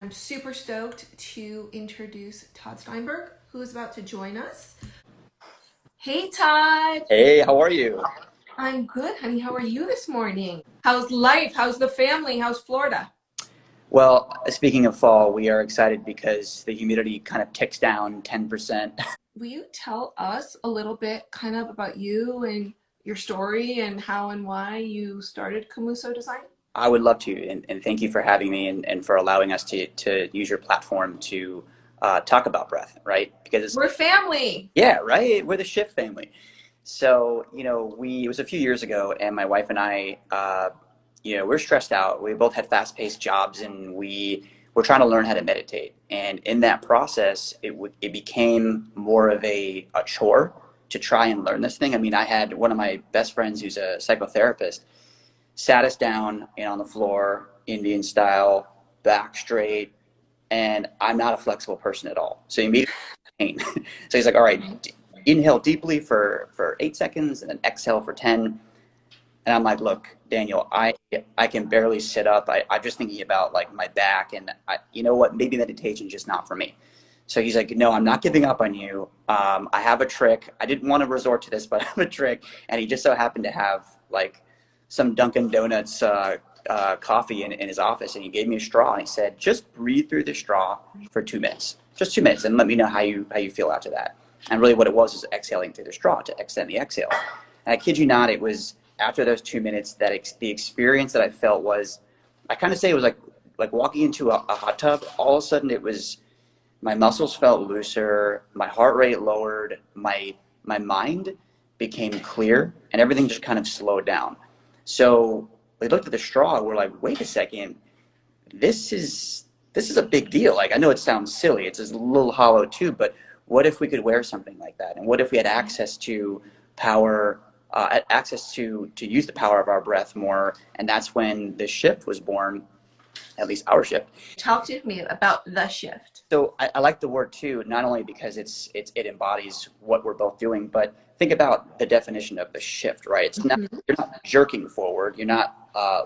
I'm super stoked to introduce Todd Steinberg, who is about to join us. Hey, Todd. Hey, how are you? I'm good, honey. How are you this morning? How's life? How's the family? How's Florida? Well, speaking of fall, we are excited because the humidity kind of ticks down 10%. Will you tell us a little bit kind of about you and your story and how and why you started Komuso Design? I would love to, and thank you for having me and for allowing us to use your platform to talk about breath, right? Because We're family. yeah, right? We're the Shift family. So, it was a few years ago, and my wife and I, we're stressed out. We both had fast-paced jobs, and we were trying to learn how to meditate. And in that process, it became more of a chore to try and learn this thing. I mean, I had one of my best friends who's a psychotherapist sat us down and on the floor, Indian style, back straight, and I'm not a flexible person at all. So immediately pain. So he's like, all right, inhale deeply for 8 seconds and then exhale for 10. And I'm like, look, Daniel, I can barely sit up. I'm just thinking about like my back, and you know what? Maybe meditation's just not for me. So he's like, no, I'm not giving up on you. I have a trick. I didn't want to resort to this, but I have a trick. And he just so happened to have like some Dunkin' Donuts coffee in his office, and he gave me a straw, and he said, just breathe through the straw for 2 minutes, just 2 minutes, and let me know how you feel after that. And really, what it was is exhaling through the straw to extend the exhale. And I kid you not, it was after those 2 minutes that the experience that I felt was, I kind of say it was like walking into a hot tub. All of a sudden, it was my muscles felt looser, my heart rate lowered, my mind became clear, and everything just kind of slowed down. So we looked at the straw. We're like, wait a second, this is a big deal. Like, I know it sounds silly. It's a little hollow tube, but what if we could wear something like that? And what if we had access to power, access to use the power of our breath more? And that's when the shift was born, at least our shift. Talk to me about the shift. So I like the word too, not only because it embodies what we're both doing, but think about the definition of the shift, right? It's not, Mhm. you're not jerking forward, you're not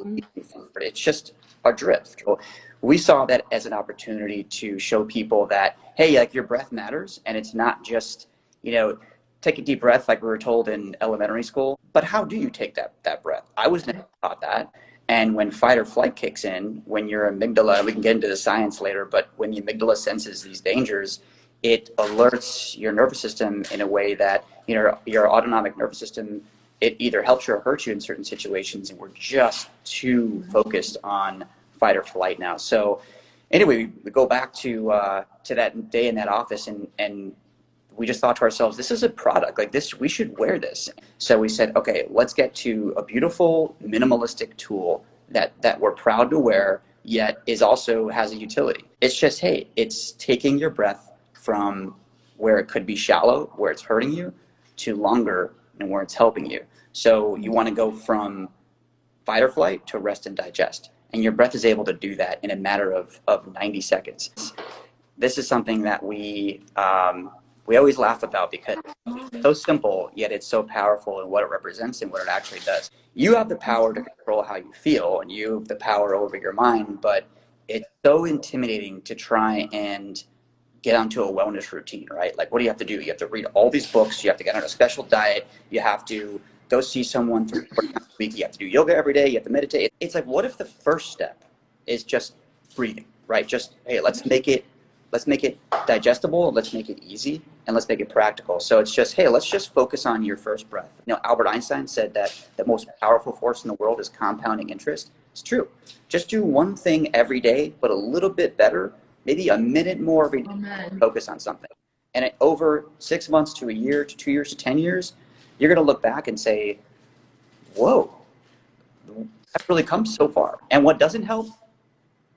leaning forward. It's just a drift. Well, we saw that as an opportunity to show people that, hey, like your breath matters, and it's not just, take a deep breath like we were told in elementary school. But how do you take that breath? I was never taught that. And when fight or flight kicks in, when your amygdala, we can get into the science later, but when the amygdala senses these dangers, it alerts your nervous system in a way that, your autonomic nervous system, it either helps you or hurts you in certain situations. And we're just too focused on fight or flight now. So anyway, we go back to that day in that office, and we just thought to ourselves, this is a product like this, we should wear this. So we said, okay, let's get to a beautiful minimalistic tool that we're proud to wear, yet is also has a utility. It's just, hey, it's taking your breath from where it could be shallow, where it's hurting you, to longer and where it's helping you. So you want to go from fight or flight to rest and digest, and your breath is able to do that in a matter of 90 seconds. This is something that we always laugh about because it's so simple, yet it's so powerful in what it represents and what it actually does. You have the power to control how you feel, and you have the power over your mind, but it's so intimidating to try and get onto a wellness routine, right? Like, what do you have to do? You have to read all these books, you have to get on a special diet, you have to go see someone 3 or 4 times a week, you have to do yoga every day, you have to meditate. It's like, what if the first step is just breathing, right? Just, hey, let's make it digestible, let's make it easy, and let's make it practical. So it's just, hey, let's just focus on your first breath. Albert Einstein said that the most powerful force in the world is compounding interest. It's true. Just do one thing every day, but a little bit better, maybe a minute more every day, Amen. focus on something. And over 6 months to a year to 2 years to 10 years, you're going to look back and say, whoa, I've really come so far. And what doesn't help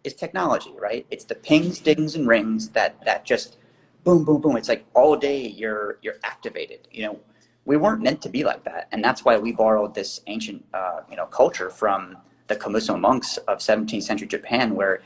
is technology, right? It's the pings, dings, and rings that just boom, boom, boom. It's like all day you're activated. We weren't meant to be like that, and that's why we borrowed this ancient culture from the Komuso monks of 17th century Japan, where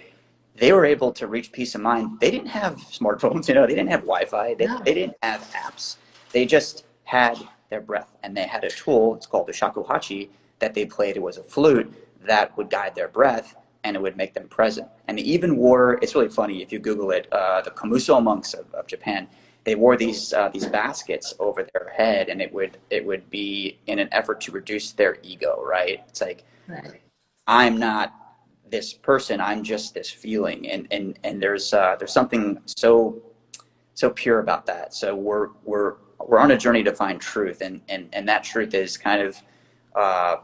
they were able to reach peace of mind. They didn't have smartphones, they didn't have Wi-Fi, No. they didn't have apps. They just had their breath, and they had a tool. It's called the shakuhachi that they played. It was a flute that would guide their breath, and it would make them present. And they even wore, it's really funny if you Google it, the Komuso monks of Japan, they wore these baskets over their head, and it would be in an effort to reduce their ego, right? It's like, Right. I'm not this person, I'm just this feeling. And there's something so pure about that. So we're on a journey to find truth, and that truth is kind of uh,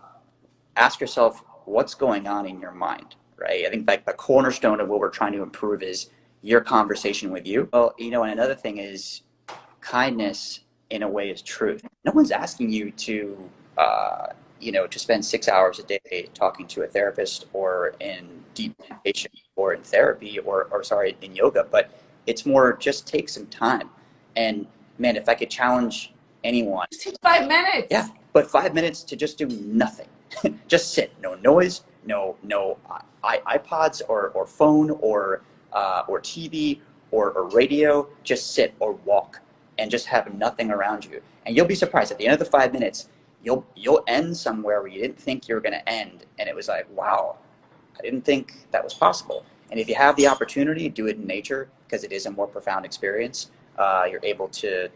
ask yourself what's going on in your mind, right? I think like the cornerstone of what we're trying to improve is your conversation with you. Well, and another thing is kindness in a way is truth. No one's asking you to spend 6 hours a day talking to a therapist or in deep meditation or in therapy or sorry, in yoga, but it's more just take some time. And man, if I could challenge anyone, Just take 5 minutes. yeah, but 5 minutes to just do nothing. Just sit, no noise, no iPods or phone or TV or radio. Just sit or walk and just have nothing around you. And you'll be surprised at the end of the 5 minutes, you'll end somewhere where you didn't think you were going to end, and it was like, wow, I didn't think that was possible. And if you have the opportunity, do it in nature because it is a more profound experience. You're able to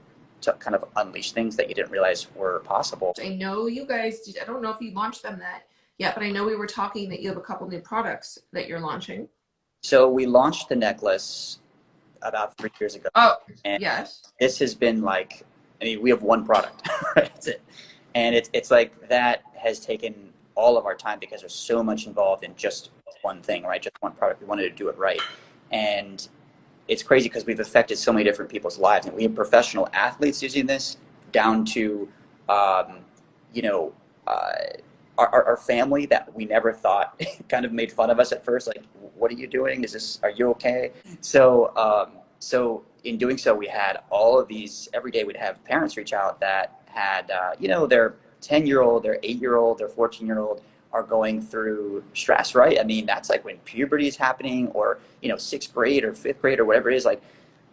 kind of unleash things that you didn't realize were possible. I know you guys did, I don't know if you launched them that yet, but I know we were talking that you have a couple new products that you're launching. So we launched the necklace about 3 years ago. Oh, And yes. this has been like, I mean, we have one product, right? That's it. And it's like that has taken all of our time because there's so much involved in just one thing, right? Just one product. We wanted to do it right. And it's crazy because we've affected so many different people's lives. And we have professional athletes using this down to, um, you know, uh, our family that we never thought kind of made fun of us at first. Like, what are you doing? Are you okay? So in doing so, we had all of these, every day we'd have parents reach out that had, their 10-year-old, their 8-year-old, their 14-year-old are going through stress, right? I mean, that's like when puberty is happening or, sixth grade or fifth grade or whatever it is, like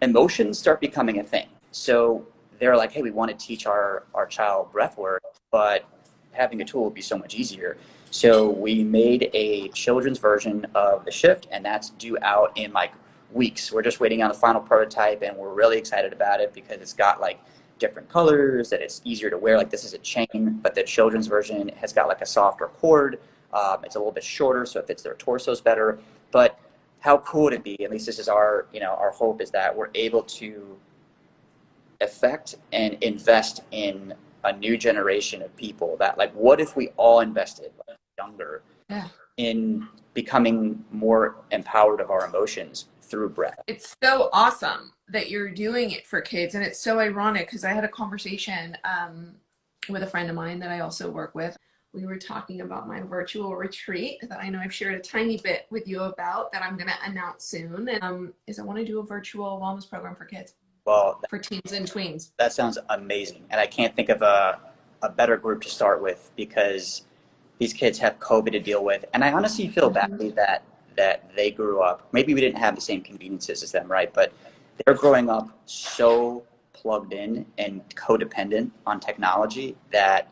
emotions start becoming a thing. So they're like, hey, we want to teach our child breath work, but having a tool would be so much easier. So we made a children's version of the shift, and that's due out in like weeks. We're just waiting on the final prototype, and we're really excited about it because it's got like different colors, that it's easier to wear. Like this is a chain, but the children's version has got like a softer cord. It's a little bit shorter, so it fits their torsos better. But how cool would it be? At least this is our hope, is that we're able to affect and invest in a new generation of people. That like, what if we all invested like, younger Yeah. in becoming more empowered of our emotions through breath? It's so awesome that you're doing it for kids. And it's so ironic because I had a conversation with a friend of mine that I also work with. We were talking about my virtual retreat that I know I've shared a tiny bit with you about that I'm going to announce soon. And is I want to do a virtual wellness program for kids. Well, for teens and tweens. That sounds amazing. And I can't think of a better group to start with because these kids have COVID to deal with. And I honestly feel badly that they grew up, maybe we didn't have the same conveniences as them, right? But they're growing up so plugged in and codependent on technology that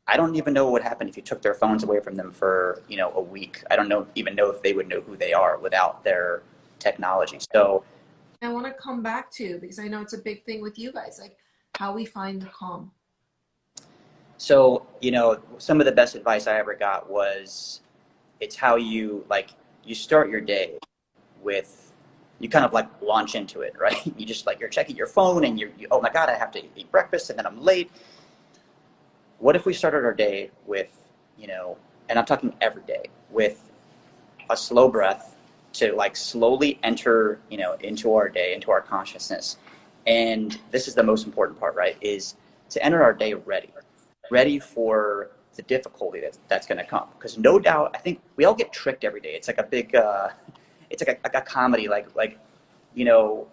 I don't even know what would happen if you took their phones away from them for, a week. I don't even know if they would know who they are without their technology. So I want to come back to, because I know it's a big thing with you guys, like how we find the calm. So, some of the best advice I ever got was it's how you start your day with, you kind of like launch into it, right? You just like, you're checking your phone and you oh my God, I have to eat breakfast and then I'm late. What if we started our day with, and I'm talking every day, with a slow breath to like slowly enter, into our day, into our consciousness. And this is the most important part, right? Is to enter our day ready for the difficulty that's going to come. Because no doubt, I think we all get tricked every day. It's like a big, it's like a comedy, like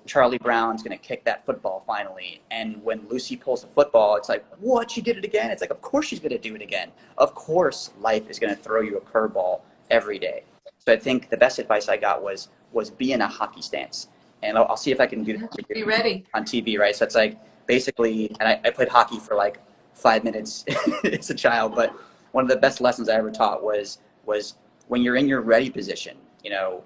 Charlie Brown's going to kick that football finally. And when Lucy pulls the football, it's like, what? She did it again? It's like, of course she's going to do it again. Of course life is going to throw you a curveball every day. So I think the best advice I got was be in a hockey stance. And I'll see if I can do that. Be ready. On TV, right? So it's like basically, and I played hockey for like 5 minutes as a child, but one of the best lessons I ever taught was when you're in your ready position, you know,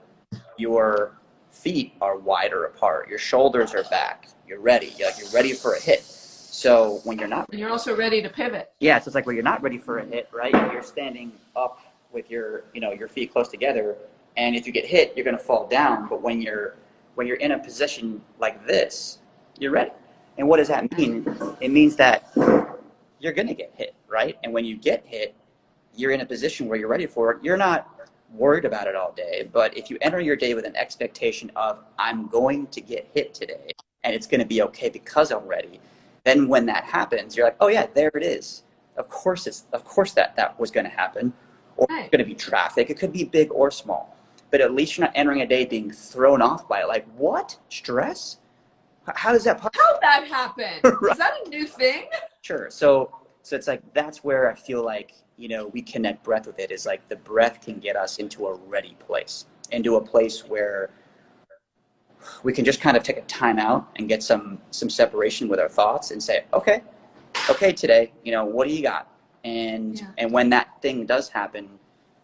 your feet are wider apart, your shoulders are back, you're ready. You're ready for a hit. So when you're not, And you're also ready to pivot. yeah, so it's like when you're not ready for a hit, right? You're standing up with your, you know, your feet close together, and if you get hit, you're going to fall down. But when you're in a position like this, you're ready. And what does that mean? It means that you're going to get hit, right? And when you get hit, you're in a position where you're ready for it. You're not worried about it all day. But if you enter your day with an expectation of, I'm going to get hit today and it's going to be okay because I'm ready, then when that happens, you're like, oh yeah, there it is. Of course that was going to happen. Or it's Right. going to be traffic. It could be big or small. But at least you're not entering a day being thrown off by it. Like, what? Stress? How does that possibly? How'd that happen? Right. Is that a new thing? Sure. So it's like that's where I feel like, you know, we connect breath with it, is like the breath can get us into a ready place, into a place where we can just kind of take a time out and get some separation with our thoughts and say, okay, today, you know, what do you got? And when that thing does happen,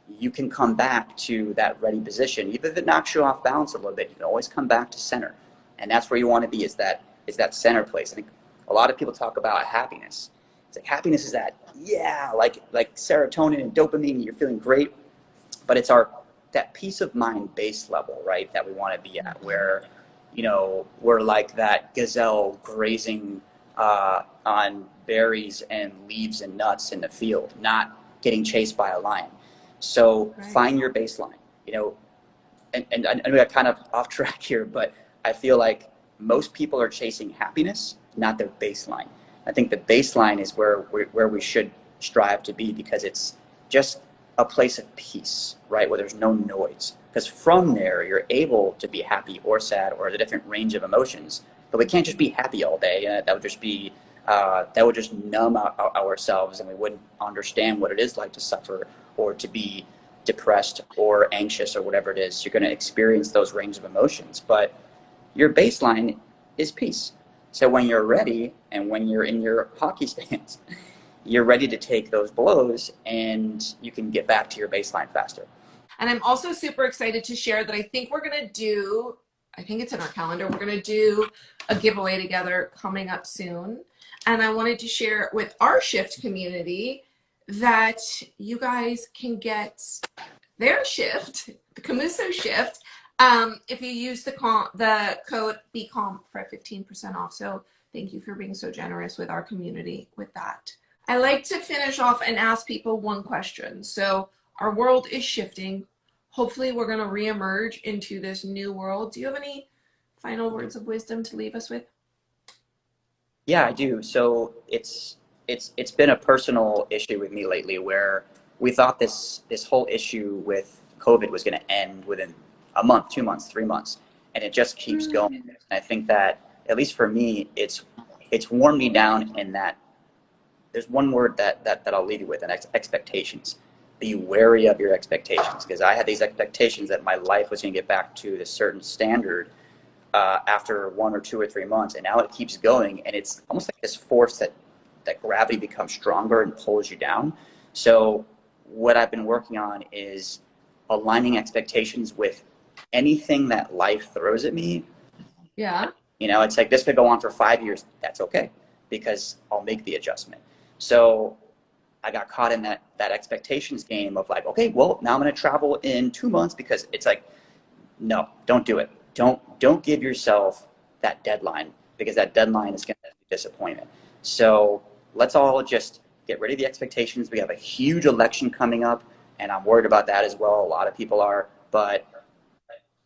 you can come back to that ready position. Even if it knocks you off balance a little bit, you can always come back to center. And that's where you want to be, is that center place. I think a lot of people talk about happiness. It's like happiness is that, yeah, like serotonin and dopamine, you're feeling great, but it's that peace of mind base level, right, that we want to be at, where, you know, we're like that gazelle grazing on berries and leaves and nuts in the field, not getting chased by a lion. So Right. find your baseline, you know, and I know we got kind of off track here, but I feel like most people are chasing happiness, not their baseline. I think the baseline is where we should strive to be, because it's just a place of peace, right, where there's no noise. Because from there, you're able to be happy or sad or a different range of emotions. But we can't just be happy all day. That would just be that would just numb ourselves, and we wouldn't understand what it is like to suffer or to be depressed or anxious or whatever it is. You're going to experience those range of emotions, but your baseline is peace. So when you're ready and when you're in your hockey stance, you're ready to take those blows and you can get back to your baseline faster. And I'm also super excited to share that I think we're going to do, I think it's in our calendar, we're going to do a giveaway together coming up soon. And I wanted to share with our shift community that you guys can get their shift, the Komuso shift, if you use the code BCOM for 15% off. So thank you for being so generous with our community with that. I like to finish off and ask people one question. So our world is shifting. Hopefully we're going to reemerge into this new world. Do you have any final words of wisdom to leave us with? Yeah, I do. So it's been a personal issue with me lately, where we thought this whole issue with COVID was going to end within a month, 2 months, 3 months, and it just keeps going. And I think that, at least for me, it's worn me down in that there's one word that I'll leave you with, and expectations. Be wary of your expectations, because I had these expectations that my life was going to get back to this certain standard after 1 or 2 or 3 months, and now it keeps going, and it's almost like this force that gravity becomes stronger and pulls you down. So what I've been working on is aligning expectations with anything that life throws at me. Yeah. You know, it's like, this could go on for 5 years. That's okay, because I'll make the adjustment. So I got caught in that expectations game of like, okay, well, now I'm going to travel in 2 months, because it's like, no, don't do it. Don't give yourself that deadline, because that deadline is going to be disappointment. So let's all just get rid of the expectations. We have a huge election coming up, and I'm worried about that as well. A lot of people are, but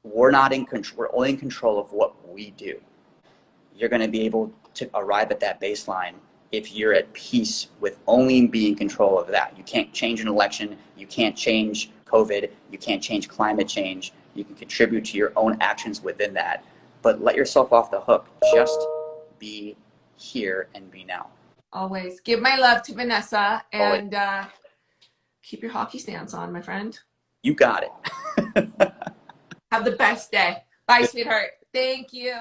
we're not in control. We're only in control of what we do. You're going to be able to arrive at that baseline if you're at peace with only being in control of that. You can't change an election. You can't change COVID. You can't change climate change. You can contribute to your own actions within that. But let yourself off the hook. Just be here and be now. Always. Give my love to Vanessa, Always. and keep your hockey stance on, my friend. You got it. Have the best day. Bye, sweetheart. Thank you.